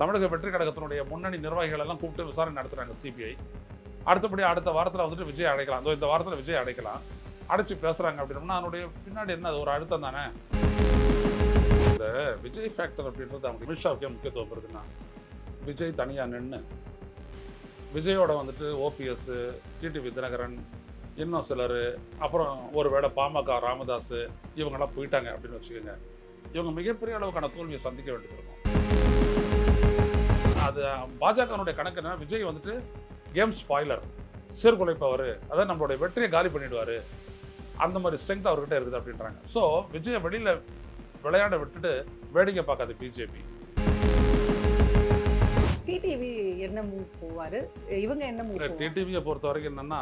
தமிழக வெற்றி கழகத்தினுடைய முன்னணி நிர்வாகிகள் எல்லாம் கூப்பிட்டு விசாரணை நடத்துறாங்க சிபிஐ. அடுத்தபடி அடுத்த வாரத்தில் வந்துட்டு விஜய் அடைக்கலாம், இந்த வாரத்தில் விஜய் அடைக்கலாம், அடைச்சி பேசுறாங்க அப்படின்னா அதனுடைய பின்னாடி என்ன, அது ஒரு அழுத்தம் தானே. இந்த விஜய் ஃபேக்டர் அப்படின்றது அவங்க அமித்ஷாவுக்கே முக்கியத்துவம் வருதுன்னா, விஜய் தனியாக நின்று விஜயோட வந்துட்டு ஓபிஎஸ், டிடிவி தினகரன், இன்னும் சிலர், அப்புறம் ஒரு வேளை பாமக ராமதாஸ் இவங்கெல்லாம் போயிட்டாங்க அப்படின்னு வச்சுக்கோங்க, இவங்க மிகப்பெரிய அளவுக்கான தோல்வியை சந்திக்க வேண்டியது இருக்கும். அது பாஜகனுடைய கணக்கு என்ன, விஜய் வந்துட்டு கேம் ஸ்பாய்லர், சீர்குலைப்பவர், அதாவது நம்மளுடைய வெற்றியை காலி பண்ணிடுவார், அந்த மாதிரி ஸ்ட்ரென்த் அவர்கிட்ட இருக்குது அப்படின்றாங்க. ஸோ விஜயை வெளியில் விளையாட விட்டுட்டு வேடிக்கை பார்க்காது பிஜேபி. டிடிவி என்ன மூவ் போவார், இவங்க என்ன மூவ்? டிடிவியை பொறுத்த வரைக்கும் என்னன்னா,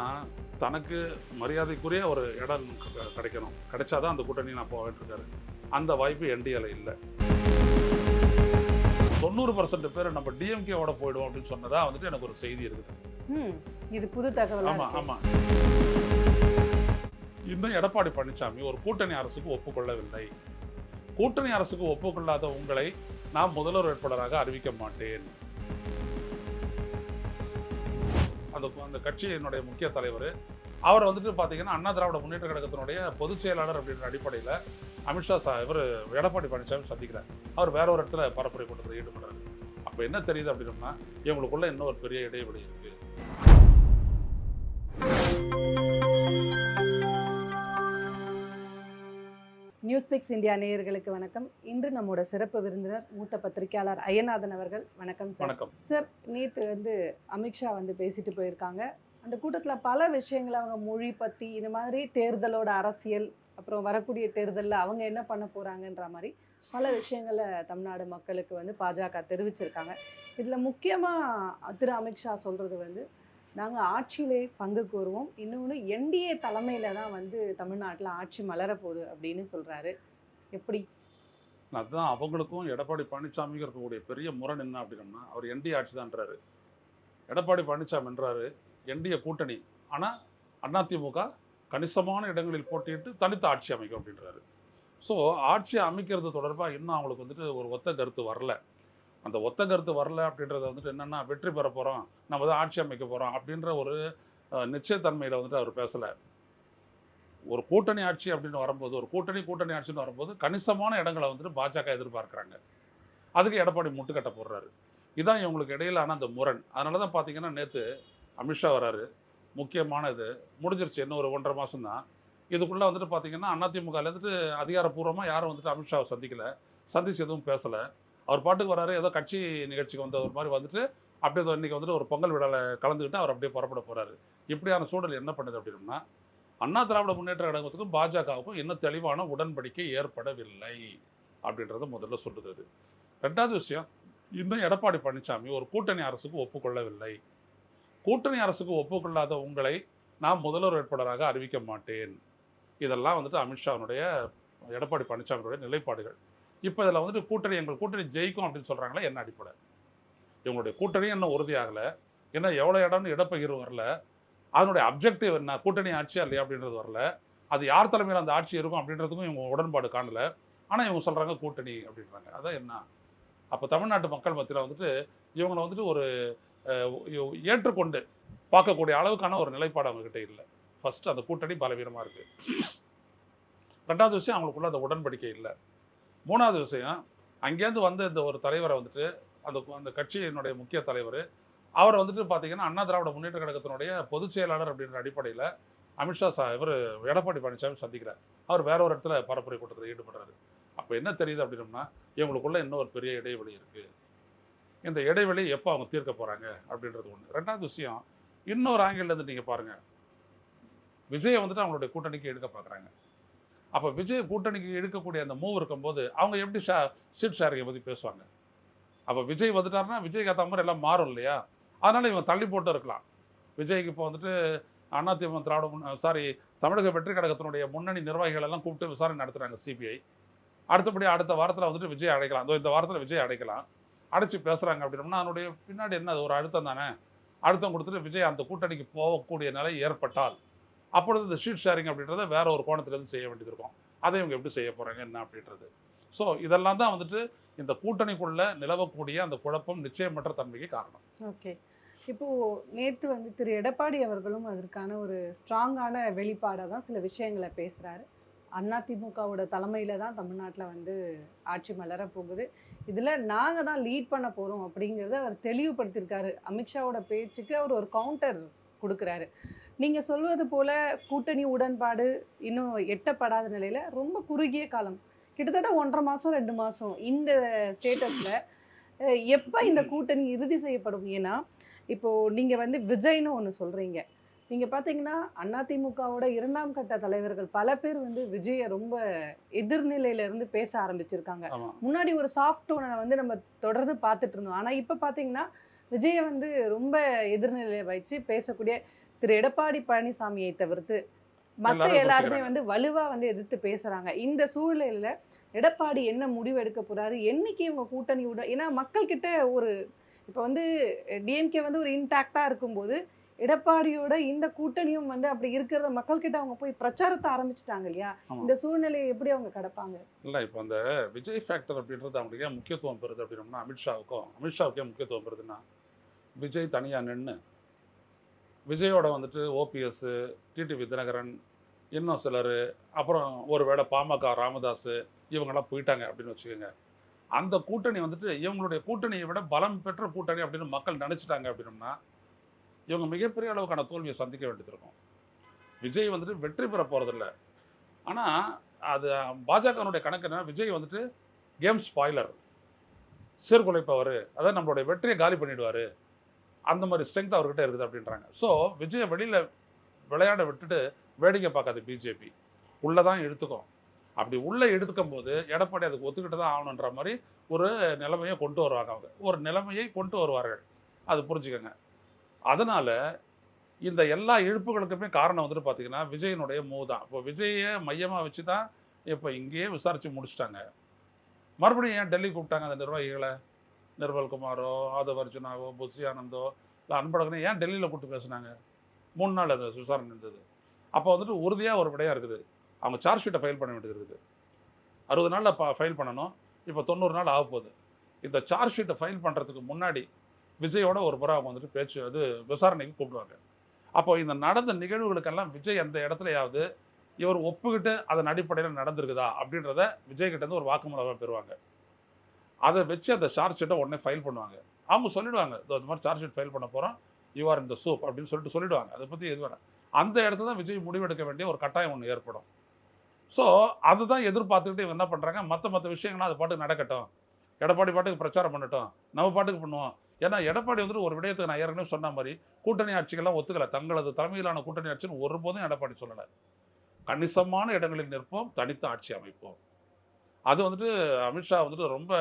தனக்கு மரியாதைக்குரிய ஒரு இடம் கிடைக்கணும், கிடைச்சாதான் அந்த கூட்டணி நான் போவேன் இருக்காரு. அந்த வாய்ப்பு என்டிஏல இல்லை. 90% பேர் நம்ம டிஎம்கேவோட போயிடுவோம் அப்படின்னு சொன்னதா வந்துட்டு எனக்கு ஒரு செய்தி இருக்குது. இது புது தகவல். ஆமா ஆமா. இன்னும் எடப்பாடி பழனிசாமி ஒரு கூட்டணி அரசுக்கு ஒப்புக்கொள்ளவில்லை. கூட்டணி அரசுக்கு ஒப்புக்கொள்ளாத உங்களை நான் முதல்வர் வேட்பாளராக அறிவிக்க மாட்டேன். அந்த கட்சியினுடைய முக்கிய தலைவர் அவர் வந்துட்டு பார்த்தீங்கன்னா அண்ணா திராவிட முன்னேற்ற கழகத்தினுடைய பொதுச் செயலாளர் அப்படின்ற அடிப்படையில் அமித்ஷா இவர் எடப்பாடி பழனிசாமி சந்திக்கிறார். அவர் வேற ஒரு இடத்துல பரப்புரை கூட்டத்தில் ஈடுபடுறாரு. அப்போ என்ன தெரியுது அப்படின்னா, இவங்களுக்குள்ள இன்னும் ஒரு பெரிய இடைவெளி இருக்கு. நியூஸ்பிக்ஸ் இந்தியா நேயர்களுக்கு வணக்கம். இன்று நம்மோட சிறப்பு விருந்தினர் மூத்த பத்திரிகையாளர் ஐயநாதன் அவர்கள். வணக்கம் சார். வணக்கம் சார். நேற்று அமித்ஷா பேசிட்டு போயிருக்காங்க. அந்த கூட்டத்தில் பல விஷயங்கள் அவங்க மொழி பற்றி, இந்த மாதிரி தேர்தலோட அரசியல், அப்புறம் வரக்கூடிய தேர்தலில் அவங்க என்ன பண்ண போகிறாங்கன்ற மாதிரி பல விஷயங்களை தமிழ்நாடு மக்களுக்கு பாஜக தெரிவிச்சிருக்காங்க. இதில் முக்கியமாக திரு அமித்ஷா சொல்கிறது நாங்கள் ஆட்சியிலே பங்கு கோருவோம், இன்னொன்று என்டிஏ தலைமையில் தான் தமிழ்நாட்டில் ஆட்சி மலரப்போகுது அப்படின்னு சொல்கிறாரு. எப்படி? அதுதான் அவங்களுக்கும் எடப்பாடி பழனிசாமிக்கு இருக்கக்கூடிய பெரிய முரண் என்ன அப்படின்னா, அவர் என்டிஏ ஆட்சி தான்றாரு. எடப்பாடி பழனிசாமி என்றாரு என்டிஏ கூட்டணி, ஆனால் அதிமுக கணிசமான இடங்களில் போட்டியிட்டு தனித்த ஆட்சி அமைக்கும் அப்படின்றாரு. ஸோ ஆட்சியை அமைக்கிறது தொடர்பாக இன்னும் அவங்களுக்கு ஒரு ஒத்த கருத்து வரல. அந்த ஒத்த கருத்து வரல அப்படின்றத என்னென்னா, வெற்றி பெற போகிறோம், நம்ம தான் ஆட்சி அமைக்க போகிறோம் அப்படின்ற ஒரு நிச்சயத்தன்மையில் அவர் பேசலை. ஒரு கூட்டணி ஆட்சி அப்படின்னு வரும்போது, ஒரு கூட்டணி ஆட்சின்னு வரும்போது கணிசமான இடங்களை பாஜக எதிர்பார்க்குறாங்க. அதுக்கு எடப்பாடி முட்டுக்கட்டை போடுறாரு. இதுதான் இவங்களுக்கு இடையிலான அந்த முரண். அதனால தான் பார்த்தீங்கன்னா நேற்று அமித்ஷா வராரு. முக்கியமானது முடிஞ்சிருச்சு, இன்னும் ஒரு 1.5 மாதம் தான். இதுக்குள்ளே பார்த்தீங்கன்னா அதிமுகலேருந்து அதிகாரப்பூர்வமாக யாரும் அமித்ஷாவை சந்திச்சு எதுவும் பேசலை. அவர் பாட்டுக்கு வராரு, ஏதோ கட்சி நிகழ்ச்சிக்கு வந்த ஒரு மாதிரி அப்படியே இன்றைக்கி ஒரு பொங்கல் விழாவில் கலந்துக்கிட்டு அவர் அப்படியே புறப்பட போகிறாரு. இப்படியான சூழல் என்ன பண்ணுது அப்படின்னா, அண்ணா திராவிட முன்னேற்ற கழகத்துக்கும் பாஜகவுக்கும் இன்னும் தெளிவான உடன்படிக்கை ஏற்படவில்லை அப்படின்றத முதல்ல சொல்லுது. ரெண்டாவது விஷயம், இன்னும் எடப்பாடி பழனிசாமி ஒரு கூட்டணி அரசுக்கு ஒப்புக்கொள்ளவில்லை. கூட்டணி அரசுக்கு ஒப்புக்கொள்ளாத உங்களை நான் முதல்வர் வேட்பாளராக அறிவிக்க மாட்டேன். இதெல்லாம் அமித்ஷாவுடைய எடப்பாடி பழனிசாமியுடைய நிலைப்பாடுகள். இப்போ இதில் கூட்டணி, எங்கள் கூட்டணி ஜெயிக்கும் அப்படின்னு சொல்கிறாங்களே, என்ன அடிப்படை? இவங்களுடைய கூட்டணி இன்னும் உறுதியாகலை. ஏன்னா எவ்வளோ இடம்னு இடப்பகிர்வு வரல. அதனுடைய அப்ஜெக்டிவ் என்ன, கூட்டணி ஆட்சியா இல்லையா அப்படின்றது வரல. அது யார் தலைமையில் அந்த ஆட்சி இருக்கும் அப்படின்றதுக்கும் இவங்க உடன்பாடு காணலை. ஆனால் இவங்க சொல்கிறாங்க கூட்டணி அப்படின்றாங்க. அதான் என்ன? அப்போ தமிழ்நாட்டு மக்கள் மத்தியில் இவங்களை ஒரு ஏற்றுக்கொண்டு பார்க்கக்கூடிய அளவுக்கான ஒரு நிலைப்பாடு அவங்ககிட்ட இல்லை. ஃபர்ஸ்ட் அந்த கூட்டணி பலவீனமாக இருக்குது. ரெண்டாவது விஷயம், அவங்களுக்குள்ள அந்த உடன்படிக்கை இல்லை. மூணாவது விஷயம், அங்கேருந்து வந்த இந்த ஒரு தலைவரை அந்த கட்சியினுடைய முக்கிய தலைவர் அவர் பார்த்தீங்கன்னா அண்ணா திராவிட முன்னேற்ற கழகத்தினுடைய பொதுச் செயலாளர் அப்படின்ற அடிப்படையில் அமித்ஷா இவர் எடப்பாடி பழனிசாமி சந்திக்கிறார். அவர் வேற ஒரு இடத்துல பரப்புரை கூட்டத்தில் ஈடுபடுறாரு. அப்போ என்ன தெரியுது அப்படின்னா, இவங்களுக்குள்ள இன்னும் ஒரு பெரிய இடைவெளி இருக்குது. இந்த இடைவெளி எப்போ அவங்க தீர்க்க போகிறாங்க அப்படின்றது ஒன்று. ரெண்டாவது விஷயம், இன்னொரு ஆங்கிள்லேருந்து நீங்கள் பாருங்கள், விஜயை அவங்களுடைய கூட்டணிக்கு எடுக்க பார்க்குறாங்க. அப்போ விஜய் கூட்டணிக்கு எடுக்கக்கூடிய அந்த மூவ் இருக்கும்போது அவங்க எப்படி சீட் ஷேரிங்கை பற்றி பேசுவாங்க? அப்போ விஜய் வந்துட்டாருன்னா விஜய்க்கு ஏற்ற மாதிரி எல்லாம் மாறும் இல்லையா? அதனால் இவங்க தள்ளி போட்டு இருக்கலாம். விஜய்க்கு இப்போ அதிமுக தமிழக வெற்றி கழகத்தினுடைய முன்னணி நிர்வாகிகள் எல்லாம் கூப்பிட்டு விசாரணை நடத்துகிறாங்க சிபிஐ. அடுத்தபடி அடுத்த வாரத்தில் விஜய் அடைக்கலாம், இந்த வாரத்தில் விஜய் அடைக்கலாம், அடைச்சி பேசுகிறாங்க அப்படின்னா அதனுடைய பின்னாடி என்ன, அது ஒரு அழுத்தம் தானே. அழுத்தம் கொடுத்துட்டு விஜய் அந்த கூட்டணிக்கு போகக்கூடிய நிலை ஏற்பட்டால் அப்பொழுது இந்த ஷீட் ஷேரிங் அப்படின்றத வேற ஒரு கோணத்துலேருந்து செய்ய வேண்டியது இருக்கும். அதை இவங்க எப்படி செய்ய போகிறாங்க என்ன அப்படின்றது. ஸோ இதெல்லாம் தான் வந்துட்டு இந்த கூட்டணிக்குள்ள நிலவக்கூடிய அந்த குழப்பம், நிச்சயமற்ற தன்மைக்கு காரணம். ஓகே. இப்போ நேத்து வந்து திரு எடப்பாடி அவர்களும் அதற்கான ஒரு ஸ்ட்ராங்கான வெளிப்பாடா தான் சில விஷயங்கள பேசுறாரு. அதிமுகவோட தலைமையில தான் தமிழ்நாட்டுல வந்து ஆட்சி மலர போகுது. இதுல நாங்க தான் லீட் பண்ண போறோம் அப்படிங்கிறத அவர் தெளிவுபடுத்தியிருக்காரு. அமித்ஷாவோட பேச்சுக்கு அவர் ஒரு கவுண்டர் குடுக்குறாரு. நீங்க சொல்வது போல கூட்டணி உடன்பாடு இன்னும் எட்டப்படாத நிலையில ரொம்ப குறுகிய காலம். கிட்டத்தட்ட 1½ மாசம், 2 மாசம் இந்த ஸ்டேட்டஸ்ல எப்ப இந்த கூட்டணி இறுதி செய்யப்படும்? ஏன்னா, இப்போ நீங்க வந்து விஜய்ன்னு ஒண்ணு சொல்றீங்க. நீங்க பார்த்தீங்கன்னா, அதிமுகவோட 2ஆம் கட்ட தலைவர்கள் பல பேர் வந்து விஜய ரொம்ப எதிர்நிலையில இருந்து பேச ஆரம்பிச்சிருக்காங்க. ஆமா. முன்னாடி ஒரு சாஃப்ட் டோன வந்து நம்ம தொடர்ந்து பார்த்துட்டு இருந்தோம். ஆனா இப்ப பார்த்தீங்கன்னா, விஜய வந்து ரொம்ப எதிர்நிலையில வச்சு பேசக்கூடிய திரு எடப்பாடி பழனிசாமியை தவிர்த்து மத்த எல்லாரும் எல்லாருமே யோசிக்கிறாங்க. வந்து வலுவா வந்து எதிர்த்து பேசுறாங்க. இந்த சூழ்நிலையில எடப்பாடி என்ன முடிவு எடுக்க போறாரு? என்னைக்கு இவங்க கூட்டணியோட ஏன்னா மக்கள் கிட்ட ஒரு இப்ப வந்து டிஎம்கே வந்து ஒரு இன்டாக்டா இருக்கும்போது, எடப்பாடியோட இந்த கூட்டணியும் வந்து அப்படி இருக்கிறத மக்கள் கிட்ட அவங்க போய் பிரச்சாரத்த ஆரம்பிச்சுட்டாங்க இல்லையா? ஆமா. இந்த சூழ்நிலையை எப்படி அவங்க கடப்பாங்க? இல்ல இப்போ அந்த விஜய் ஃபேக்டர் அப்படின்றது அவங்களுக்கு ஏன் முக்கியத்துவம் பெறுது அப்படின்னோம்னா, அமித்ஷாவுக்கு ஏன் முக்கியத்துவம் பெறுதுன்னா, விஜய் தனியா நின்னு, விஜயோட வந்துட்டு ஓபிஎஸ், டிடிவி தினகரன், இன்னும் சிலரு, அப்புறம் ஒரு வேளை பாமக ராமதாஸ் இவங்கெல்லாம் போயிட்டாங்க அப்படின்னு வச்சுக்கோங்க. அந்த கூட்டணி வந்துட்டு இவங்களுடைய கூட்டணியை விட பலம் பெற்ற கூட்டணி அப்படின்னு மக்கள் நினைச்சிட்டாங்க அப்படின்னோம்னா, இவங்க மிகப்பெரிய அளவுக்கான தோல்வியை சந்திக்க வேண்டியது இருக்கும். விஜய் வந்துட்டு வெற்றி பெற போறதில்ல. ஆனா, அது பாஜகவினுடைய கணக்கு என்னன்னா, விஜய் வந்துட்டு கேம் ஸ்பாய்லர், சீர்குலைப்பவரு, அதாவது நம்மளுடைய வெற்றியை காலி பண்ணிடுவாரு. அந்த மாதிரி ஸ்ட்ரென்த் அவர்கிட்ட இருக்குது அப்படின்றாங்க. ஸோ விஜயை வெளியில விளையாட விட்டுட்டு வேடிக்கை பார்க்காது பிஜேபி. உள்ள தான் இழுத்துக்கும். அப்படி உள்ள இழுத்துக்கும் போது எடப்பாடி அதுக்கு ஒத்துக்கிட்டு தான் ஆகணுன்ற மாதிரி ஒரு நிலைமையை கொண்டு வருவாங்க அவங்க. ஒரு நிலைமையை கொண்டு வருவார்கள். அது புரிஞ்சுக்கங்க. அதனால இந்த எல்லா இழுப்புகளுக்குமே காரணம் வந்துட்டு பார்த்தீங்கன்னா, விஜயினுடைய மூவ் தான். இப்போ விஜயை மையமா வச்சு தான் இப்போ இங்கேயே விசாரிச்சு முடிச்சுட்டாங்க. மறுபடியும் ஏன் டெல்லி கூப்பிட்டாங்க அந்த நிர்வாகிகள? நிர்மல்குமாரோ, ஆதவ் அர்ஜுனாவோ, புஷி ஆனந்தோ, இல்ல அன்பழகனோ ஏன் டெல்லியில கூப்பிட்டு பேசுனாங்க? 3 நாள் அந்த விசாரணை இருந்தது. அப்போ வந்துட்டு உறுதியா ஒரு விடயம் இருக்குது. அவங்க சார்ஜ் ஷீட்டை ஃபைல் பண்ண வேண்டியது இருக்குது. 60 நாள்ல ஃபைல் பண்ணணும். இப்போ 90 நாள் ஆகப்போகுது. இந்த சார்ஜ் ஷீட்டை ஃபைல் பண்ணுறதுக்கு முன்னாடி விஜயோட ஒரு முறை அவங்க வந்துட்டு விசாரணைக்கு கூப்பிடுவாங்க. அப்போ இந்த நடந்த நிகழ்வுகளுக்கெல்லாம் விஜய் அந்த இடத்துலயாவது இவர் ஒப்புக்கிட்டு அதன் அடிப்படையில் நடந்திருக்குதா அப்படின்றத விஜய் கிட்ட இருந்து ஒரு வாக்குமூலமாக பெறுவாங்க. அதை வச்சு அந்த சார்ஜ் ஷீட்டை உடனே ஃபைல் பண்ணுவாங்க. அவங்க சொல்லிடுவாங்க, இந்த மாதிரி சார்ஜ் ஷீட் ஃபைல் பண்ண போகிறோம், யூ ஆர் இந்த சூப் அப்படின்னு சொல்லிடுவாங்க. அதை பற்றி எது வேணாம். அந்த இடத்துல தான் விஜய் முடிவெடுக்க வேண்டிய ஒரு கட்டாயம் ஒன்று ஏற்படும். ஸோ அதுதான் எதிர்பார்த்துக்கிட்டு இவங்க என்ன பண்ணுறாங்க, மற்ற விஷயங்கள்லாம் அது பாட்டுக்கு நடக்கட்டும், எடப்பாடி பாட்டுக்கு பிரச்சாரம் பண்ணட்டும், நம்ம பாட்டுக்கு பண்ணுவோம். ஏன்னா எடப்பாடி வந்துட்டு ஒரு விடயத்துக்கு நான் ஏற்கனவே சொன்ன மாதிரி கூட்டணி ஆட்சிகள்லாம் ஒத்துக்கலை. தங்களது தலைமையிலான கூட்டணி ஆட்சின்னு ஒருபோதும் எடப்பாடி சொல்லலை. கணிசமான இடங்களில் நிற்போம், தனித்த ஆட்சி அமைப்போம். அது வந்துட்டு அமித்ஷா வந்துட்டு ரொம்ப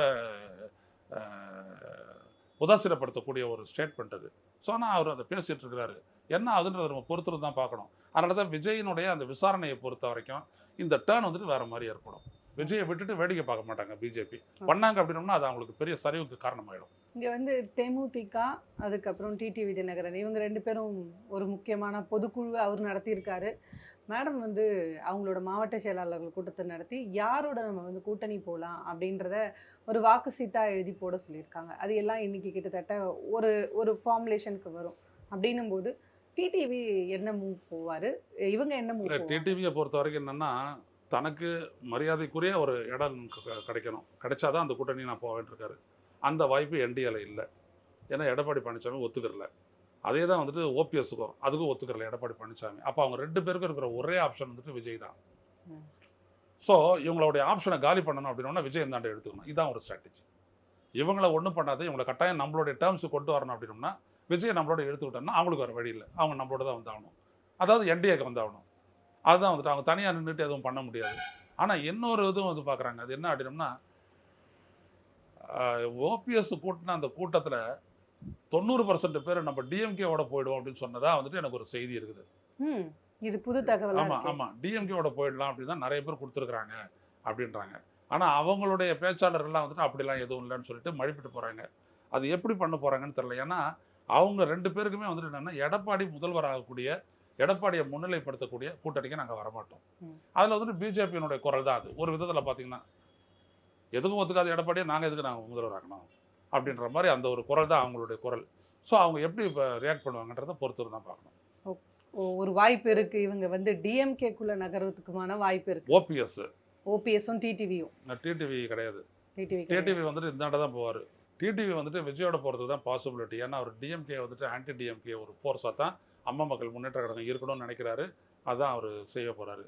உதாசீனப்படுத்தக்கூடிய ஒரு ஸ்டேட்மெண்ட் அது. ஸோ ஆனால் அவர் அதை பேசிட்டு இருக்கிறாரு. என்ன ஆகுதுன்றதை நம்ம பொறுத்துட்டு தான் பார்க்கணும். அதனால தான் விஜயினுடைய அந்த விசாரணையை பொறுத்த வரைக்கும் இந்த டேர்ன் வந்துட்டு வேற மாதிரி ஏற்படும். விஜயை விட்டுட்டு வேடிக்கை பார்க்க மாட்டாங்க பிஜேபி. பண்ணாங்க அப்படின்னோம்னா அது அவங்களுக்கு பெரிய சரிவுக்கு காரணமாயிடும். இங்க வந்து தேமுதிக, அதுக்கப்புறம் டிடிவி தினகரன் இவங்க 2 பேரும் ஒரு முக்கியமான பொதுக்குழு அவர் நடத்தியிருக்காரு. மேடம் வந்து அவங்களோட மாவட்ட செயலாளர்கள் கூட்டத்தை நடத்தி யாரோட நம்ம வந்து கூட்டணி போகலாம் அப்படின்றத ஒரு வாக்கு சீட்டா எழுதி போட சொல்லியிருக்காங்க. அது எல்லாம் இன்னைக்கு கிட்டத்தட்ட ஒரு ஒரு ஃபார்முலேஷனுக்கு வரும். அப்படின்னும் போது டிடிவி என்ன மூவ் போவாரு, இவங்க என்ன மூவ் போவாங்க? டிடிவியை பொறுத்த வரைக்கும் என்னன்னா, தனக்கு மரியாதைக்குரிய ஒரு இடம் கிடைக்கணும். கிடைச்சாதான் அந்த கூட்டணி நான் போவேன் இருக்காரு. அந்த வாய்ப்பு என்டிஏல இல்லை. ஏன்னா எடப்பாடி பழனிசாமி ஒத்துக்கிறல. அதே தான் வந்துட்டு ஓபிஎஸ்க்கும் அதுக்கும் ஒத்துக்கிறல எடப்பாடி பழனிசாமி. அப்போ அவங்க 2 பேருக்கும் இருக்கிற ஒரே ஆப்ஷன் வந்துட்டு விஜய் தான். ஸோ இவங்களுடைய ஆப்ஷனை காலி பண்ணணும் அப்படின்னா விஜய் இந்தாண்ட எடுத்துக்கணும். இதுதான் ஒரு ஸ்ட்ராட்டஜி. இவங்கள ஒன்றும் பண்ணாது, இவங்களை கட்டாயம் நம்மளுடைய டேர்ம்ஸுக்கு கொண்டு வரணும் அப்படின்னோம்னா விஜய் நம்மளோட எடுத்துக்கிட்டோம்னா அவங்களுக்கு வேறு வழி இல்லை. அவங்க நம்மளோட தான் வந்தாகணும். அதாவது என்டிஏக்கு வந்தாகணும். அதுதான் வந்துட்டு அவங்க தனியாக நின்றுட்டு எதுவும் பண்ண முடியாது. ஆனால் இன்னொரு இதுவும் வந்து பார்க்குறாங்க. அது என்ன அப்படின்னோம்னா, ஓபிஎஸ் கூட்டின அந்த கூட்டத்தில் 90% பேர் நம்ம டிஎம்கேவோட போயிடுவோம் அப்படின்னு சொன்னதா வந்துட்டு எனக்கு ஒரு செய்தி இருக்குது. இது புது தகவல். ஆமாம் டிஎம்கேவோட போயிடலாம் அப்படின்னு தான் நிறைய பேர் கொடுத்துருக்குறாங்க அப்படின்றாங்க. ஆனால் அவங்களுடைய பேச்சாளர்கள்லாம் வந்துட்டு அப்படிலாம் எதுவும் இல்லைன்னு சொல்லிட்டு மழுப்பிட்டு போகிறாங்க. அது எப்படி பண்ண போகிறாங்கன்னு தெரியல. ஏன்னா அவங்க 2 பேருக்குமே வந்துட்டு என்னென்னா, எடப்பாடி முதல்வர் ஆகக்கூடிய, எடப்பாடியை முன்னிலைப்படுத்தக்கூடிய கூட்டணிக்கு நாங்கள் வரமாட்டோம். அதில் வந்துட்டு பிஜேபியினுடைய குரல் தான் அது. ஒரு விதத்தில் பார்த்தீங்கன்னா எதுக்கும் ஒத்துக்காத எடப்பாடியை நாங்கள் முதல்வர் ஆக்கணும் அப்படின்ற மாதிரி அந்த ஒரு குரல் தான் அவங்களுடைய குரல். ஸோ அவங்க எப்படி இப்போ ரியாக்ட் பண்ணுவாங்கன்றதை பொறுத்து தான் பார்க்கணும். ஒரு வாய்ப்பு இருக்கு, இவங்க வந்து டிஎம்கேக்குள்ள நகர்றதுக்குமான வாய்ப்பு இருக்கு. ஓபிஎஸ் ஓபிஎஸும் டிடிவியும். டிடிவி கிடையாது. டிடிவி டிடிவி வந்துட்டு இந்தாண்ட தான் போவார். டிடிவி வந்துட்டு விஜயோட போகிறதுக்கு தான் பாசிபிலிட்டி. ஏன்னா அவர் டிஎம்கே வந்துட்டு ஆன்டி டிஎம்கே ஒரு ஃபோர்ஸாக தான் அம்மா மக்கள் முன்னேற்ற கழகம் இருக்கணும்னு நினைக்கிறாரு. அதான் அவர் செய்ய போகிறாரு.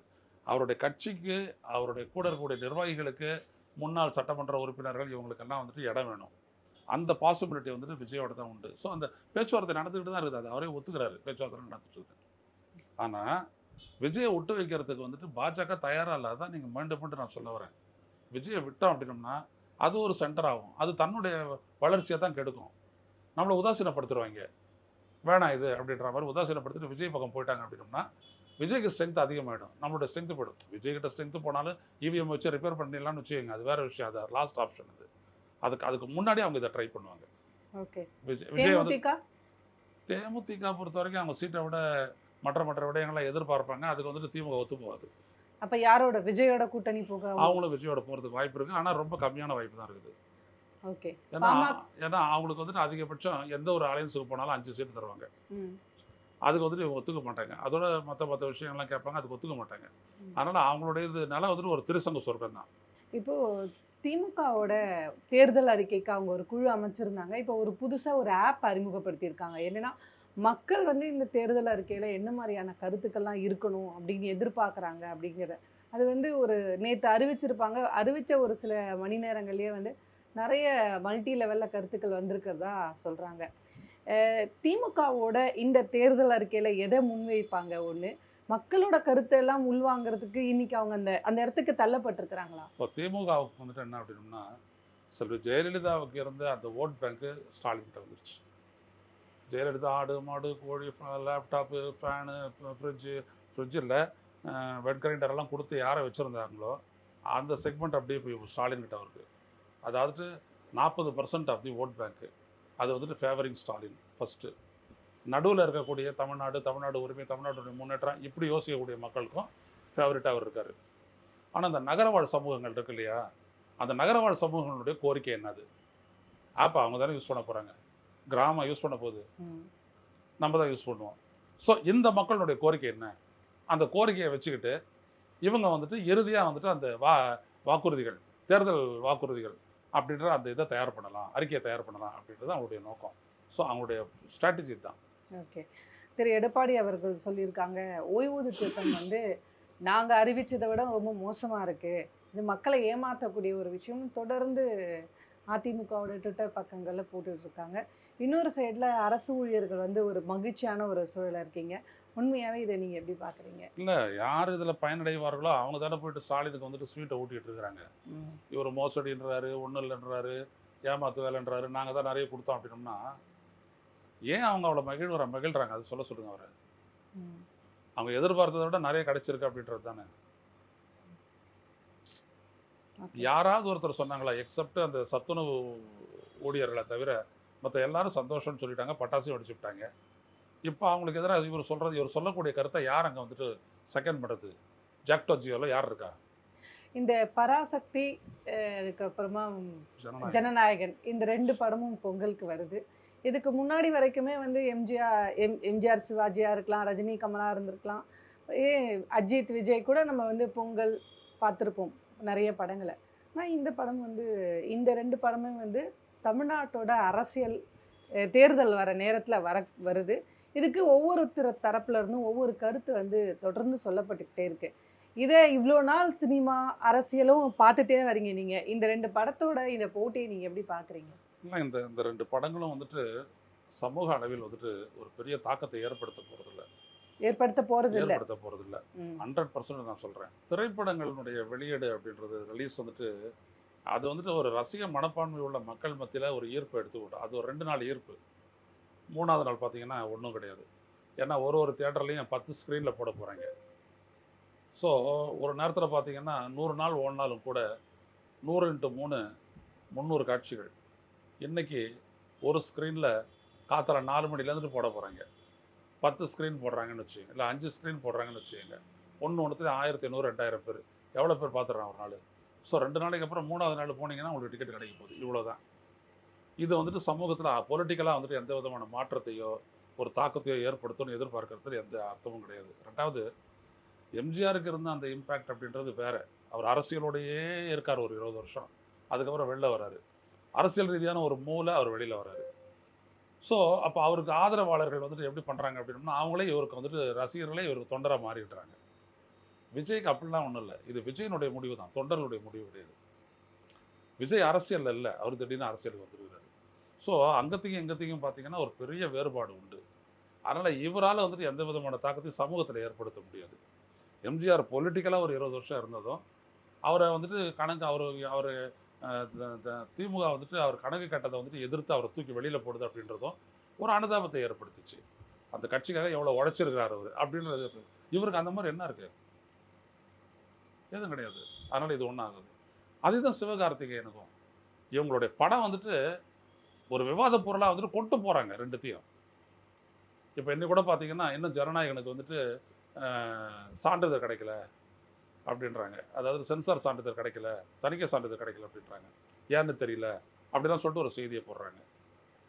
அவருடைய கட்சிக்கு, அவருடைய கூட இருக்கக்கூடிய நிர்வாகிகளுக்கு, முன்னாள் சட்டமன்ற உறுப்பினர்கள் இவங்களுக்கெல்லாம் வந்துட்டு இடம் வேணும். அந்த பாசிபிலிட்டி வந்துட்டு விஜயோட தான் உண்டு. ஸோ அந்த பேச்சுவார்த்தை நடந்துக்கிட்டு தான் இருக்குது. அது அவரே ஒத்துக்கிறாரு, பேச்சுவார்த்தை நடந்துட்டு இருக்கு. ஆனால் விஜயை விட்டு வைக்கிறதுக்கு வந்துட்டு பாஜக தயாராக இல்லை. அதான் நீங்கள் மீண்டும் நான் சொல்ல வரேன். விஜயை விட்டோம் அப்படின்னோம்னா அது ஒரு சென்டர் ஆகும். அது தன்னுடைய வளர்ச்சியை தான் கெடுக்கும். நம்மளை உதாசீனப்படுத்துருவாங்க. வேணாம் இது அப்படின்ற மாதிரி உதாசீனப்படுத்திட்டு விஜய் பக்கம் போயிட்டாங்க அப்படின்னோம்னா விஜய்க்கு ஸ்ட்ரென்த் அதிகமாகிடும். நம்மளோட ஸ்ட்ரென்த்து போயிடும். விஜய்கிட்ட ஸ்ட்ரென்த்து போனாலும் இவிஎம் வச்சு ரிப்பேர் பண்ணிடலாம்னு வச்சுக்கோங்க. அது வேறு விஷயம். அது லாஸ்ட் ஆப்ஷன். அது அதுக்கு முன்னாடி அவங்க இதை ட்ரை பண்ணுவாங்க. ஓகே. விஜய் வந்து தேமுதிக பொறுத்த வரைக்கும் அவங்க சீட்டை விட மற்ற விடயங்களை எதிர்பார்ப்பாங்க. அதுக்கு வந்துட்டு திமுக ஒத்து போகாது. அப்ப யாரோட? விஜயோட கூட்டணி போக அவங்களும் விஜயோட போகிறதுக்கு வாய்ப்பு இருக்குது. ஆனால் ரொம்ப கம்மியான வாய்ப்பு தான் இருக்குது. ஓகே. ஏன்னா அவங்களுக்கு வந்துட்டு அதிகபட்சம் எந்த ஒரு அலையன்ஸுக்கு போனாலும் 5 சீட்டு தருவாங்க. அதுக்கு வந்துட்டு இவங்க ஒத்துக்க மாட்டாங்க. அதோட மற்ற விஷயங்கள்லாம் கேட்பாங்க. அதுக்கு ஒத்துக்க மாட்டாங்க. அதனால் அவங்களுடைய இதனால வந்துட்டு ஒரு திருசங்க சொர்க்கம் தான். இப்போ திமுகவோட தேர்தல் அறிக்கைக்கு அவங்க ஒரு குழு அமைச்சிருந்தாங்க. இப்போ ஒரு புதுசாக ஒரு ஆப் அறிமுகப்படுத்தியிருக்காங்க. என்னன்னா, மக்கள் வந்து இந்த தேர்தல் அறிக்கையில் என்ன மாதிரியான கருத்துக்கள்லாம் இருக்கணும் அப்படின்னு எதிர்பார்க்குறாங்க அப்படிங்கிற அது வந்து ஒரு நேற்று அறிவிச்சிருப்பாங்க. அறிவித்த ஒரு சில மணி நேரங்கள்லேயே வந்து நிறைய மல்டி லெவலில் கருத்துக்கள் வந்திருக்கிறதா சொல்கிறாங்க. திமுகவோட இந்த தேர்தல் அறிக்கையில் எதை முன்வைப்பாங்க? ஒன்று, மக்களோட கருத்தை எல்லாம் உள்வாங்கிறதுக்கு இன்னைக்கு அவங்க அந்த இடத்துக்கு தள்ளப்பட்டிருக்கிறாங்களா? இப்போ திமுகவுக்கு வந்துட்டு என்ன அப்படின்னா, செல்வி ஜெயலலிதாவுக்கு இருந்த அந்த ஓட் பேங்க்கு ஸ்டாலின்கிட்ட வந்துருச்சு. ஜெயலலிதா ஆடு மாடு கோழி லேப்டாப்பு ஃபேனு ஃப்ரிட்ஜ் இல்லை வெட் கிரைண்டரெல்லாம் கொடுத்து யாரை வச்சுருந்தாங்களோ அந்த செக்மெண்ட் அப்படியே போய் ஸ்டாலின்கிட்ட வருது. அதாவது 40% ஆஃப் தி ஓட் பேங்க்கு அது வந்துட்டு ஃபேவரிங் ஸ்டாலின் ஃபஸ்ட்டு. நடுவில் இருக்கக்கூடிய தமிழ்நாடு உரிமை, தமிழ்நாட்டுடைய முன்னேற்றம் இப்படி யோசிக்கக்கூடிய மக்களுக்கும் ஃபேவரட்டாக அவர் இருக்கார். ஆனால் அந்த நகரவாழ் சமூகங்கள் இருக்கு இல்லையா, அந்த நகரவாழ் சமூகங்களுடைய கோரிக்கை என்னது? ஆப்பை அவங்க தானே யூஸ் பண்ண போகிறாங்க. கிராமம் யூஸ் பண்ண போகுது, நம்ம தான் யூஸ் பண்ணுவோம். ஸோ இந்த மக்களுடைய கோரிக்கை என்ன? அந்த கோரிக்கையை வச்சுக்கிட்டு இவங்க வந்துட்டு இறுதியாக வந்துட்டு அந்த வாக்குறுதிகள், தேர்தல் வாக்குறுதிகள் அப்படின்ற அந்த இதை தயார் பண்ணலாம், அறிக்கையை தயார் பண்ணலாம் அப்படின்றது அவங்களுடைய நோக்கம். ஸோ அவங்களுடைய ஸ்ட்ராட்டஜி தான். ஓகே. திரு எடப்பாடி அவர்கள் சொல்லியிருக்காங்க, ஓய்வூதிய திட்டம் வந்து நாங்கள் அறிவித்ததை விட ரொம்ப மோசமாக இருக்குது, இது மக்களை ஏமாற்றக்கூடிய ஒரு விஷயம் தொடர்ந்து அதிமுகவோட ட்விட்டர் பக்கங்களில் போட்டுட்ருக்காங்க. இன்னொரு சைடில் அரசு ஊழியர்கள் வந்து ஒரு மகிழ்ச்சியான ஒரு சூழலில் இருக்கீங்க. உண்மையாகவே இதை நீங்கள் எப்படி பார்க்குறீங்க? இல்லை, யார் இதில் பயனடைவார்களோ அவங்க தானே போயிட்டு ஸ்டாலினுக்கு வந்துட்டு ஸ்வீட்டை ஊட்டிகிட்டு இருக்கிறாங்க. இவர் மோசடின்றாரு, ஒன்றும் இல்லைன்றாரு, ஏமாத்து வேலைன்றாரு, நாங்கள் தான் நிறைய கொடுத்தோம் அப்படின்னோம்னா ஏன் அவங்க அவ்வளோ மகிழ்றாங்க? அது சொல்லுங்கள். அவர் அவங்க எதிர்பார்த்ததை விட நிறைய கிடைச்சிருக்கு அப்படின்றது தானே. யாராவது ஒருத்தர் சொன்னாங்களா? எக்ஸப்ட் அந்த சத்துணவு ஊழியர்களை தவிர மற்ற எல்லாரும் சந்தோஷம்னு சொல்லிட்டாங்க, பட்டாசையும் வெடிச்சு விட்டாங்க. இப்போ அவங்களுக்கு எதிராக இவர் சொல்லக்கூடிய கருத்தை யார் அங்கே வந்துட்டு செகண்ட் பண்ணுறது? ஜாக்டோ ஜியோவில் யார் இருக்கா? இந்த பராசக்தி, அதுக்கப்புறமா ஜனநாயகன், இந்த 2 படமும் பொங்கலுக்கு வருது. இதுக்கு முன்னாடி வரைக்குமே வந்து எம்ஜிஆர் சிவாஜியாக இருக்கலாம், ரஜினி கமலா இருந்திருக்கலாம், அஜித் விஜய் கூட நம்ம வந்து பொங்கல் பார்த்துருப்போம் நிறைய படங்களை. ஆனால் இந்த படம் வந்து இந்த 2 படமே வந்து தமிழ்நாட்டோட அரசியல் தேர்தல் வர நேரத்தில் வருது. இதுக்கு ஒவ்வொருத்தர் தரப்புல இருந்தும் ஒவ்வொரு கருத்து வந்து தொடர்ந்து சொல்லப்பட்டுக்கிட்டே இருக்கு. இதை இவ்வளோ நாள் சினிமா அரசியலும் பார்த்துட்டே வரீங்க நீங்கள். இந்த 2 படத்தோட இந்த போட்டியை நீங்கள் எப்படி பார்க்குறீங்க? இல்லை, இந்த 2 படங்களும் வந்துட்டு சமூக அளவில் வந்துட்டு ஒரு பெரிய தாக்கத்தை ஏற்படுத்த போகிறதில்ல. 100% நான் சொல்கிறேன். திரைப்படங்களுடைய வெளியீடு அப்படின்றது ரிலீஸ் வந்துட்டு அது வந்துட்டு ஒரு ரசிக மனப்பான்மை உள்ள மக்கள் மத்தியில் ஒரு ஈர்ப்பு எடுத்துக்கிட்டோம். அது ஒரு 2 நாள் ஈர்ப்பு. 3ஆவது நாள் பார்த்தீங்கன்னா ஒன்றும் கிடையாது. ஏன்னா ஒரு தியேட்டர்லேயும் 10 ஸ்க்ரீனில் போட போகிறாங்க. ஸோ ஒரு நேரத்தில் பார்த்தீங்கன்னா 100 நாள் ஓடினாலும் கூட 100x3 300 காட்சிகள். இன்றைக்கி ஒரு ஸ்க்ரீனில் காத்தால 4 மணிலேருந்து போட போகிறாங்க. 10 ஸ்க்ரீன் போடுறாங்கன்னு வச்சுக்கோங்க, இல்லை 5 ஸ்க்ரீன் போடுறாங்கன்னு வச்சுக்கோங்க. ஒன்றுத்துல 1500 2000 பேர் எவ்வளோ பேர் பார்த்துட்றான் ஒரு நாள்? ஸோ 2 நாளைக்கு அப்புறம் 3வது நாள் போனீங்கன்னா உங்களுக்கு டிக்கெட் கிடைக்க போகுது, இவ்வளோதான். இது வந்துட்டு சமூகத்தில் பொலிட்டிக்கலாக வந்துட்டு எந்த விதமான மாற்றத்தையோ ஒரு தாக்கத்தையோ ஏற்படுத்தும்னு எதிர்பார்க்கறதுல எந்த அர்த்தமும் கிடையாது. 2வது, எம்ஜிஆருக்கு இருந்த அந்த இம்பேக்ட் அப்படின்றது வேற. அவர் அரசியலோடையே இருக்கார் ஒரு 20 வருஷம். அதுக்கப்புறம் வெளில வராரு. அரசியல் ரீதியான ஒரு மூளை அவர் வெளியில் வராரு. ஸோ அப்போ அவருக்கு ஆதரவாளர்கள் வந்துட்டு எப்படி பண்ணுறாங்க அப்படின்னா, அவங்களே இவருக்கு வந்துட்டு ரசிகர்களே இவருக்கு தொண்டராக மாறிடுறாங்க. விஜய்க்கு அப்படிலாம் ஒன்றும் இல்லை. இது விஜயனுடைய முடிவு தான், தொண்டர்களுடைய முடிவு கிடையாது. விஜய் அரசியலில் இல்லை, அவர் திடீர்னு அரசியலுக்கு வந்துருக்கிறாரு. ஸோ அங்கத்தையும் இங்கத்தையும் பார்த்தீங்கன்னா ஒரு பெரிய வேறுபாடு உண்டு. அதனால் இவரால் வந்துட்டு எந்த விதமான தாக்கத்தையும் சமூகத்தில் ஏற்படுத்த முடியாது. எம்ஜிஆர் பொலிட்டிக்கலாக ஒரு 20 வருஷம் இருந்ததும் அவரை வந்துட்டு கணக்கு அவர் திமுக வந்துட்டு அவர் கணக்கு கட்டதை வந்துட்டு எதிர்த்து அவரை தூக்கி வெளியில் போடுது அப்படின்றதும் ஒரு அனுதாபத்தை ஏற்படுத்துச்சு. அந்த கட்சிக்காக எவ்வளோ உழைச்சிருக்கிறார் அவர் அப்படின்றது. இவருக்கு அந்த மாதிரி என்ன இருக்குது? எதுவும் கிடையாது. அதனால் இது ஒன்றும் ஆகுது. அதுதான் சிவகார்த்திகேயனுக்கும். இவங்களுடைய படம் வந்துட்டு ஒரு விவாத பொருளாக வந்துட்டு கொண்டு போகிறாங்க ரெண்டுத்தையும். இப்போ இன்னைக்கு கூட பார்த்தீங்கன்னா இன்னும் ஜனநாயகனுக்கு வந்துட்டு சான்றிதழ் கிடைக்கல அப்படின்றாங்க. அதாவது சென்சார் சான்றிதழ் கிடைக்கல, தணிக்கை சான்றிதழ் கிடைக்கல அப்படின்றாங்க. ஏன்னு தெரியல அப்படிலாம் சொல்லிட்டு ஒரு செய்தியை போடுறாங்க.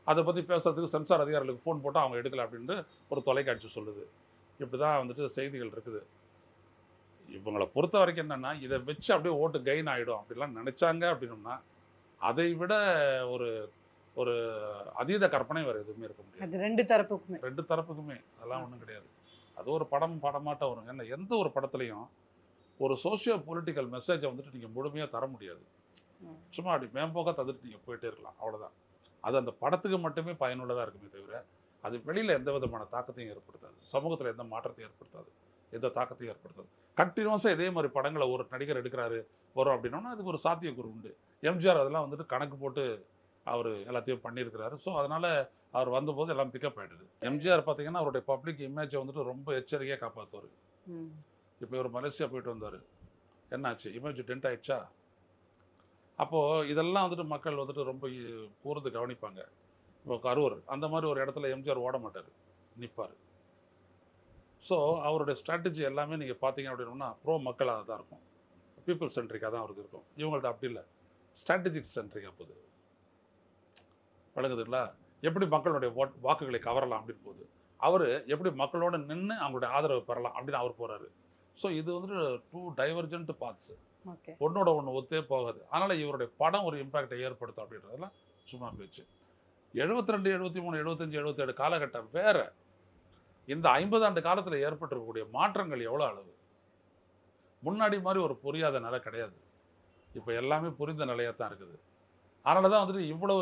அதை பற்றி பேசுறதுக்கு சென்சார் அதிகாரிகளுக்கு ஃபோன் போட்டால் அவங்க எடுக்கல அப்படின்ட்டு ஒரு தொலைக்காட்சி சொல்லுது. இப்படி தான் வந்துட்டு செய்திகள் இருக்குது. இவங்களை பொறுத்த வரைக்கும் என்னென்னா, இதை வச்சு அப்படியே ஓட்டு கெயின் ஆகிடும் அப்படிலாம் நினச்சாங்க அப்படின்னோம்னா, அதை விட ஒரு ஒரு அதீத கற்பனை வேறு எதுவுமே இருக்க முடியாது. அது 2 தரப்புக்குமே. 2 தரப்புக்குமே அதெல்லாம் ஒன்றும் கிடையாது. அது ஒரு படமாட்டம் வரும். ஏன்னா எந்த ஒரு படத்துலையும் ஒரு சோஷியோ பொலிட்டிக்கல் மெசேஜை வந்துட்டு நீங்கள் முழுமையாக தர முடியாது. சும்மா அப்படி மேம்போக்காக தந்துட்டு நீங்கள் போயிட்டே இருக்கலாம், அவ்வளோதான். அது அந்த படத்துக்கு மட்டுமே பயனுள்ளதாக இருக்குமே தவிர அது வெளியில் எந்த விதமான தாக்கத்தையும் ஏற்படுத்தாது, சமூகத்தில் எந்த மாற்றத்தையும் ஏற்படுத்தாது, எந்த தாக்கத்தையும் ஏற்படுத்தாது. கண்டினியூஸாக இதே மாதிரி படங்களை ஒரு நடிகர் எடுக்கிறாரு வரும் அப்படின்னோன்னா அதுக்கு ஒரு சாத்தியக்கூறு உண்டு. எம்ஜிஆர் அதெல்லாம் வந்துட்டு கணக்கு போட்டு அவர் எல்லாத்தையும் பண்ணியிருக்கிறாரு. ஸோ அதனால் அவர் வந்தபோது எல்லாம் பிக்கப் ஆகிடுது. எம்ஜிஆர் பார்த்தீங்கன்னா அவருடைய பப்ளிக் இமேஜை வந்துட்டு ரொம்ப எச்சரிக்கையாக காப்பாற்றுவார். இப்போ இவர் மலேசியா போயிட்டு வந்தார், என்னாச்சு? இமேஜ் டென்ட் ஆகிடுச்சா? அப்போது இதெல்லாம் வந்துட்டு மக்கள் வந்துட்டு ரொம்ப கூர்ந்து கவனிப்பாங்க. இப்போ கரூர் அந்த மாதிரி ஒரு இடத்துல எம்ஜிஆர் ஓட மாட்டார், நிற்பார். ஸோ அவருடைய ஸ்ட்ராட்டஜி எல்லாமே நீங்கள் பார்த்தீங்க அப்படின்னா ப்ரோ மக்களாக தான் இருக்கும், பீப்புள் சென்ட்ரிக்காக தான் அவருக்கு இருக்கும். இவங்கள்ட்ட அப்படி இல்லை, ஸ்ட்ராட்டஜிக் சென்ட்ரிக்காக போகுது. வழங்குதுங்களா? எப்படி மக்களுடைய வாக்குகளை கவரலாம் அப்படின்னு போகுது. அவர் எப்படி மக்களோட நின்று அவங்களுடைய ஆதரவு பெறலாம் அப்படின்னு அவர் போகிறாரு. ஸோ இது வந்துட்டு 2 டைவர்ஜென்ட் பாத்ஸு, ஒன்னோட ஒன்று ஒத்தே போகாது. அதனால் இவருடைய படம் ஒரு இம்பேக்டை ஏற்படுத்தும் அப்படின்றதெல்லாம் சும்மா பேச்சு. 72, 73, 75, 77 காலகட்டம் வேறு. இந்த 50 ஆண்டு காலத்தில் ஏற்பட்டிருக்கக்கூடிய மாற்றங்கள் எவ்வளோ அளவு. முன்னாடி மாதிரி ஒரு புரியாத நிலை கிடையாது. இப்போ எல்லாமே புரிந்த நிலையாக தான் இருக்குது. அதனால தான் வந்துட்டு இவ்வளோ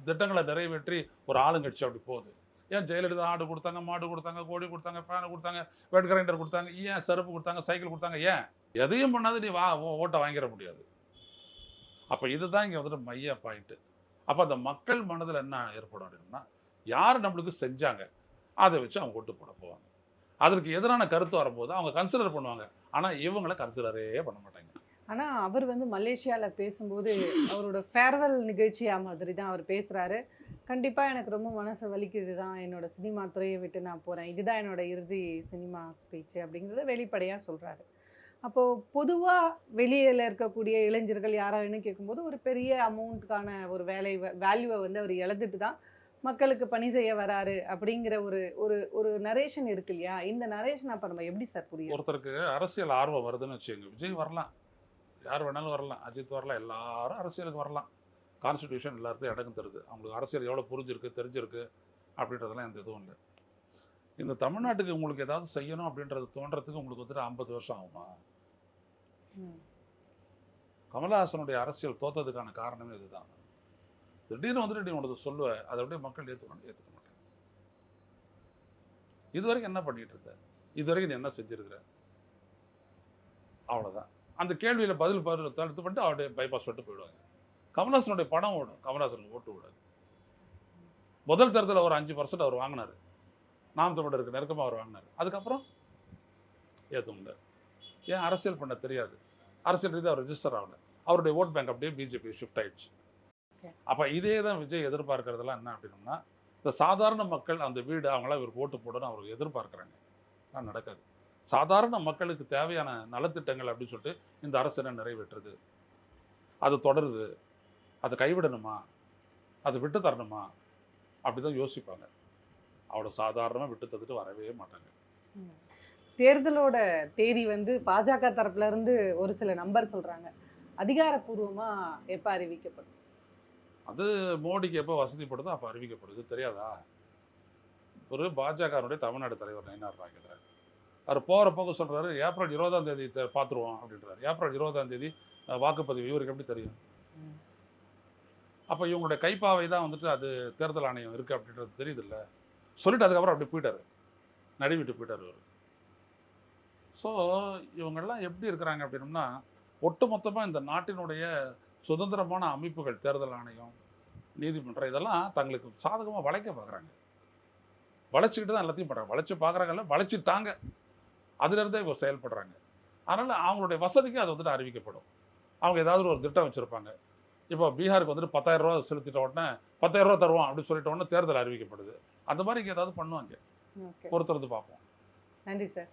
திட்டங்களை நிறைவேற்றி ஒரு ஆளுங்கட்சி அப்படி போகுது. ஏன் ஜெயலலிதா ஆடு கொடுத்தாங்க, மாடு கொடுத்தாங்க, கோழி கொடுத்தாங்க, ஃபேனை கொடுத்தாங்க, வெட் கிரைண்டர் கொடுத்தாங்க, ஏன் செருப்பு கொடுத்தாங்க, சைக்கிள் கொடுத்தாங்க, ஏன் எதையும் பண்ணாது நீ ஓட்டை வாங்கிட முடியாது. அப்போ இதுதான் இங்கே வந்துட்டு மைய பாயிண்ட்டு. அப்போ அந்த மக்கள் மனதில் என்ன ஏற்படும் அப்படின்னா, யார் நம்மளுக்கு செஞ்சாங்க அதை வச்சு அவங்க ஓட்டு போட போவாங்க. அதற்கு எதிரான கருத்து வரும்போது அவங்க கன்சிடர் பண்ணுவாங்க. ஆனால் இவங்களை கன்சிடரே பண்ண மாட்டாங்க. ஆனால் அவர் வந்து மலேசியாவில் பேசும்போது அவரோட ஃபேர்வெல் நிகழ்ச்சியா மாதிரி தான் அவர் பேசுகிறாரு. கண்டிப்பாக எனக்கு ரொம்ப மனசு வலிக்குது தான், என்னோட சினிமா துறையை விட்டு நான் போகிறேன், இதுதான் என்னோட இறுதி சினிமா ஸ்பீச்சு அப்படிங்கிறத வெளிப்படையாக சொல்கிறாரு. அப்போது பொதுவாக வெளியில் இருக்கக்கூடிய இளைஞர்கள் யாராவது கேட்கும்போது ஒரு பெரிய அமௌண்ட்டுக்கான ஒரு வேல்யூவை வந்து அவர் இழந்துட்டு தான் மக்களுக்கு பணி செய்ய வராரு அப்படிங்கிற ஒரு ஒரு ஒரு நரேஷன் இருக்கு இல்லையா? இந்த நரேஷன் அப்போ நம்ம எப்படி சார் புரியும்? ஒருத்தருக்கு அரசியல் ஆர்வம் வருதுன்னு வச்சுக்கோங்க, விஜய் வரலாம், யார் வேணாலும் வரலாம், அஜித் வரலாம், எல்லாரும் அரசியலுக்கு வரலாம். கான்ஸ்டிடியூஷன் எல்லாத்தையும் இடங்கு தருது. அவங்களுக்கு அரசியல் எவ்வளோ புரிஞ்சிருக்கு தெரிஞ்சிருக்கு அப்படின்றதெல்லாம் எந்த இதுவும் இல்லை. இந்த தமிழ்நாட்டுக்கு உங்களுக்கு ஏதாவது செய்யணும் அப்படின்றது தோன்றதுக்கு உங்களுக்கு வந்துட்டு 50 வருஷம் ஆகுமா? கமலஹாசனுடைய அரசியல் தோத்ததுக்கான காரணமே இதுதான். திடீர்னு வந்துட்டு நீ உனக்கு சொல்லுவேன், அதை அப்படியே மக்கள் ஏற்றுக்க மாட்டேன். இது வரைக்கும் என்ன பண்ணிட்டு இருந்த? இது வரைக்கும் நீ என்ன செஞ்சிருக்கிற? அவ்வளோதான். அந்த கேள்வியில் பதில் தடுத்து பண்ணிட்டு அவருடைய பைபாஸ் விட்டு போயிடுவாங்க. கமலஹாசனுடைய படம் ஓடும், கமலஹாசனுக்கு ஓட்டு விடாது. முதல் தேர்தலில் ஒரு 5% அவர் வாங்கினார், நாம் தமிழருக்கு நெருக்கமாக அவர் வாங்கினார். அதுக்கப்புறம் ஏற்றுங்க. ஏன்? அரசியல் பண்ண தெரியாது, அரசியல் ரீதியாக அவர் ரெஜிஸ்டர் ஆகலை, அவருடைய ஓட் பேங்க் அப்படியே பிஜேபி ஷிஃப்ட் ஆயிடுச்சு. அப்போ இதே தான் விஜய் எதிர்பார்க்கறதெல்லாம் என்ன அப்படின்னோம்னா, இந்த சாதாரண மக்கள் அந்த வீடு அவங்களாம் இவருக்கு ஓட்டு போடணும் அவருக்கு எதிர்பார்க்குறாங்க. ஆனால் நடக்காது. சாதாரண மக்களுக்கு தேவையான நலத்திட்டங்கள் அப்படின்னு சொல்லிட்டு இந்த அரசு என்ன நிறைவேற்றுறது? அது தொடருது, அதை கைவிடணுமா, அதை விட்டு தரணுமா, அப்படி தான் யோசிப்பாங்க. அவ்வளோ சாதாரணமாக விட்டு தந்துட்டு வரவே மாட்டாங்க. தேர்தலோட தேதி வந்து பாஜக தரப்புல இருந்து ஒரு சில நம்பர் சொல்றாங்க. அதிகாரப்பூர்வமா எப்ப அறிவிக்கப்படும்? அது மோடிக்கு எப்போ வசதிப்படுதோ அப்போ அறிவிக்கப்படுது. தெரியாதா? ஒரு பாஜகனுடைய தமிழ்நாடு தலைவர் நயினார் நாகேந்திரன் அவர் போகிற போக சொல்கிறாரு, ஏப்ரல் 20ஆம் தேதி பார்த்துருவோம் அப்படின்றாரு. ஏப்ரல் 20ஆம் தேதி வாக்குப்பதிவு இவருக்கு எப்படி தெரியும்? அப்போ இவங்களுடைய கைப்பாவை தான் வந்துட்டு அது தேர்தல் ஆணையம் இருக்குது அப்படின்றது தெரியுதுல்ல. சொல்லிட்டு அதுக்கப்புறம் அப்படி போயிட்டார், நடுவிட்டு போயிட்டார் அவர். ஸோ இவங்கெல்லாம் எப்படி இருக்கிறாங்க அப்படின்னம்னா, ஒட்டுமொத்தமாக இந்த நாட்டினுடைய சுதந்திரமான அமைப்புகள், தேர்தல் ஆணையம், நீதிமன்றம், இதெல்லாம் தங்களுக்கு சாதகமாக வளைக்க பார்க்குறாங்க. வளைச்சிக்கிட்டு தான் எல்லாத்தையும் பண்ணுறாங்க. வளைச்சு பார்க்குறாங்கல்ல, வளைச்சிட்டாங்க. அதுலேருந்தே இவங்க செயல்படுறாங்க. அதனால் அவங்களுடைய வசதிக்கு அது வந்துட்டு அறிவிக்கப்படும். அவங்க ஏதாவது ஒரு திட்டம் வச்சுருப்பாங்க. இப்போ பீகாருக்கு வந்துட்டு 10,000 ரூபா செலுத்திட்ட உடனே 10,000 ரூபா தருவோம் அப்படின்னு சொல்லிட்ட உடனே தேர்தல் அறிவிக்கப்படுது. அந்த மாதிரி இங்கே ஏதாவது பண்ணுவாங்க. பொறுத்திருந்து பார்ப்போம். நன்றி சார்.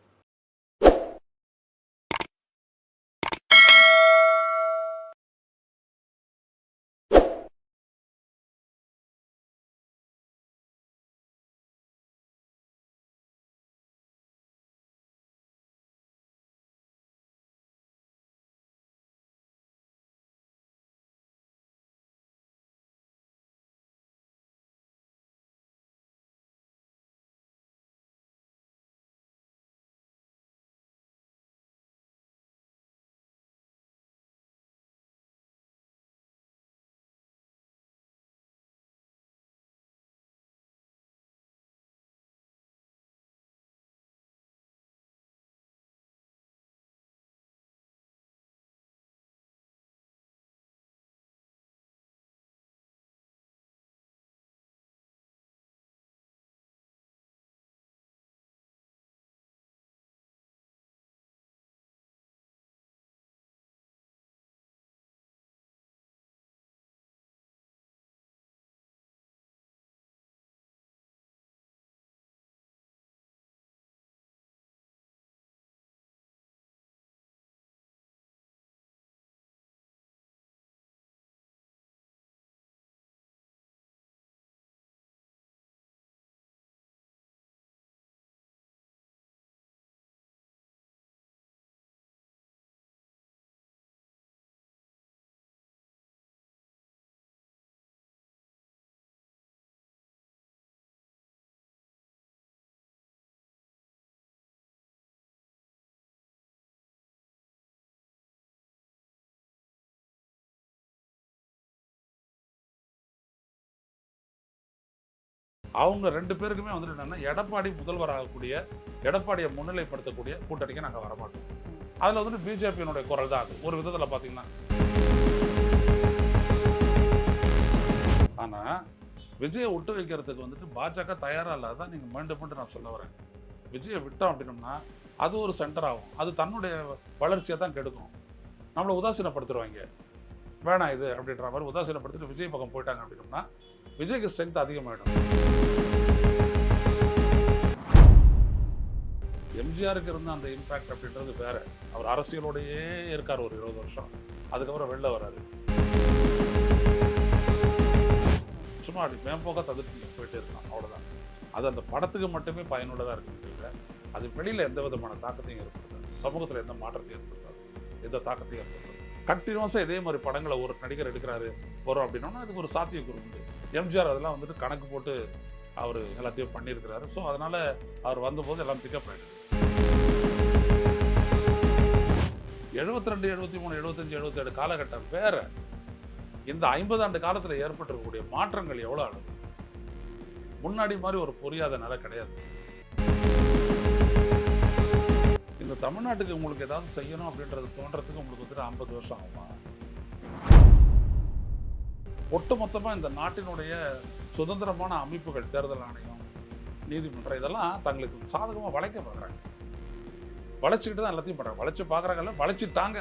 அவங்க 2 பேருக்குமே வந்துட்டு என்னன்னா, எடப்பாடி முதல்வராகக்கூடிய, எடப்பாடியை முன்னிலைப்படுத்தக்கூடிய கூட்டணிக்கு நாங்கள் வரமாட்டோம். அதில் வந்துட்டு பிஜேபியினுடைய குரல் தான் அது ஒரு விதத்தில் பார்த்தீங்கன்னா. ஆனால் விஜயை விட்டு வைக்கிறதுக்கு வந்துட்டு பாஜக தயாராக இல்லாதான் நீங்கள் மீண்டும் மீண்டும் நான் சொல்ல வரேன். விஜயை விட்டோம் அப்படின்னோம்னா அது ஒரு சென்டர் ஆகும். அது தன்னுடைய வளர்ச்சியை தான் கெடுக்கும். நம்மளை உதாசீனப்படுத்துருவாங்க. வேணாம் இது அப்படின்ற மாதிரி உதாசீனப்படுத்திட்டு விஜய் பக்கம் போயிட்டாங்க அப்படின்னோம்னா விஜய்க்கு ஸ்ட்ரென்த் அதிகமாகிடும். எம்ஜிஆருக்கு இருந்த அந்த இம்பேக்ட் அப்படின்றது வேற. அவர் அரசியலோடையே இருக்கார் ஒரு 20 வருஷம். அதுக்கப்புறம் வெளில வராரு. சும்மா அப்படி மேம்போக்க தடுத்து போயிட்டே இருக்கான், அவ்வளோதான். அது அந்த படத்துக்கு மட்டுமே பயனுள்ளதாக இருக்குன்னு அது வெளியில் எந்த விதமான தாக்கத்தையும் ஏற்படுத்தாது. சமூகத்தில் எந்த மாற்றத்தையும் ஏற்படுத்தாது, எந்த தாக்கத்தையும் ஏற்படுத்தாது. கண்டினியூஸாக இதே மாதிரி படங்களை ஒரு நடிகர் எடுக்கிறாரு போகிறோம் அப்படின்னா அதுக்கு ஒரு சாத்தியக்கூறு உண்டு. எம்ஜிஆர் அதெல்லாம் வந்துட்டு கணக்கு போட்டு அவர் எல்லாத்தையும் பண்ணியிருக்கிறாரு. ஸோ அதனால் அவர் வந்தபோது எல்லாம் பிக்கப் ஆகிடுது. 72, 73, 75, 77 காலகட்டம் வேற. இந்த 50 ஆண்டு காலத்தில் ஏற்பட்டிருக்கக்கூடிய மாற்றங்கள் எவ்வளோ அளவு. முன்னாடி மாதிரி ஒரு புரியாத நிலை கிடையாது. இந்த தமிழ்நாட்டுக்கு உங்களுக்கு ஏதாவது செய்யணும் அப்படின்றது தோன்றதுக்கு உங்களுக்கு வந்துட்டு 50 வருஷம் ஆகுமா? ஒட்டுமொத்தமாக இந்த நாட்டினுடைய சுதந்திரமான அமைப்புகள், தேர்தல் ஆணையம், நீதிமன்றம், இதெல்லாம் தங்களுக்கு சாதகமாக வளைக்க பார்க்குறாங்க. வளைச்சிக்கிட்டு தான் எல்லாத்தையும் பண்ணுறாங்க. வளைச்சு பார்க்குறாங்கல்ல, வளைச்சிட்டாங்க.